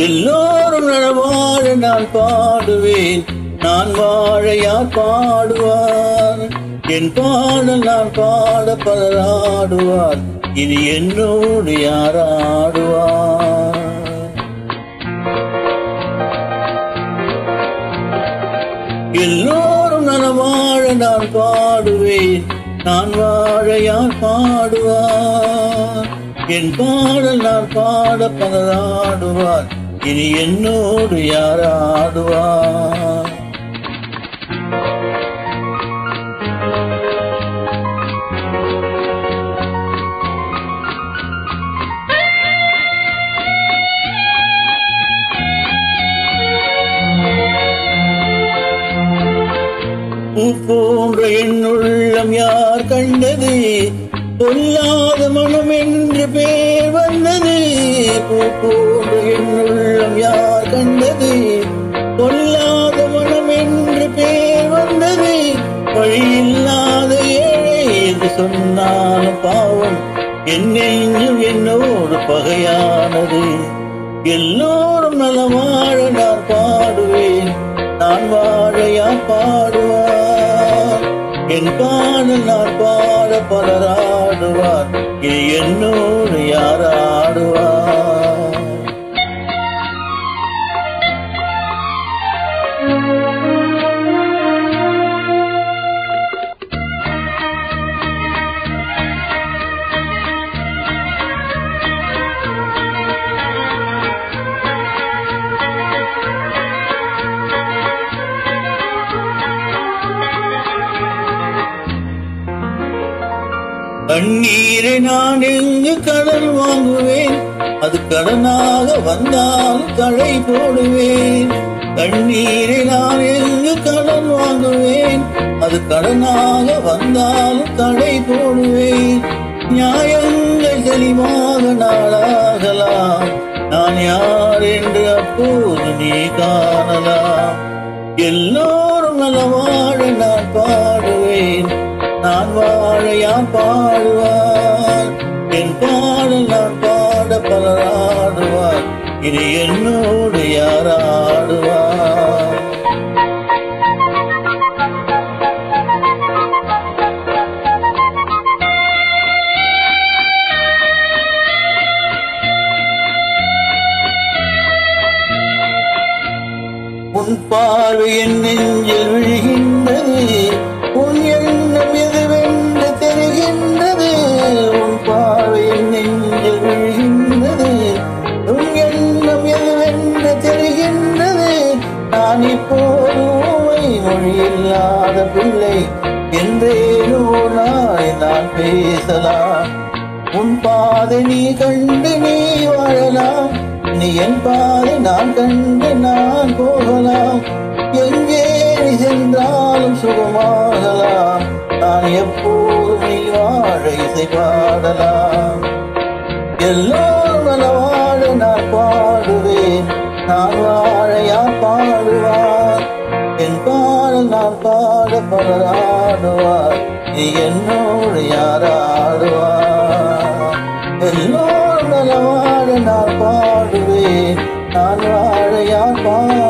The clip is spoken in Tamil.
எல்லோரும் நலவாழ நான் பாடுவேன், நான் வாழ யார் பாடுவார்? என் பாடல் நான் பாட பலர் ஆடுவார், இனி என்னோடு யார் ஆடுவார்? எல்லோரும் நலவாழ நான் பாடுவேன், நான் வாழ யார் பாடுவார்? என் பாடல் நான் பாட பலர் ஆடுவார், இனி என்னோடு யார் ஆடுவார்? பூ போன்ற என்னுள்ளம் யார் கண்டது? பொல்லாத மனம் என்று பேர் வந்தது. பூ போன்ற என்னுள்ளம் யார் கண்டது? பொல்லாத மனம் என்று பேர் வந்தது. வழியில்லாத ஏழை என்று சொன்னாலும் பாவம், என் நெஞ்சும் என்னோடு பகையானது. எல்லோரும் நலவாழ நான் பாடுவேன், நான் வாழ யார் பாடுவார்? என் பாடல் நான் பாட பலர் ஆடுவார், இனி என்னோடு யார் ஆடுவார்? கண்ணீரை நான் எங்கு கடன் வாங்குவேன்? அது கடனாக வந்தால் தழை போடுவேன். கண்ணீரை நான் எங்கு கடன் வாங்குவேன்? அது கடனாக வந்தால் தழை போடுவேன். நியாயங்கள் தெளிவாக நாளாகலாம், நான் யார் என்று அப்போது நீ காணலாம். எல்லோரும் நலவாழ நான் பாடுவேன், நான் வாழ யார் பாடுவார்? என் பாடல் நான் பாட பலர் ஆடுவார், இனி என்னோடு யார் ஆடுவார்? உன் பார்வை என் நெஞ்சில் விழுகின்றது, உன் எண்ணம் எதுவென்று தெரிகின்றது. உன் பார்வை என் நெஞ்சில் விழுகின்றது, உன் எண்ணம் எதுவென்று தெரிகின்றது. நான் இப்போது உம்மை மொழியில்லாத பிள்ளை என்றேனோ நாளை நான் பேசலாம். உன் பாதை நீ கண்டு நீ வாழலாம், நீ என் பாதை நான் கண்டு நான் போகலாம். எங்கே நீ சென்றாலும் சுகமாகலாம், நான் எப்போதும் நீ வாழ இசை பாடலாம். எல்லோரும் நலவாழ நான் பாடுவேன், நான் வாழ யார் பாடுவார்? என் பாடல் நான் பாட பலர் ஆடுவார், நீ என்னோடு யார் ஆடுவார்? எல்லோரும் நலவாழ நான் பாடுவேன், நான் வாழ யார் பாடுவார்?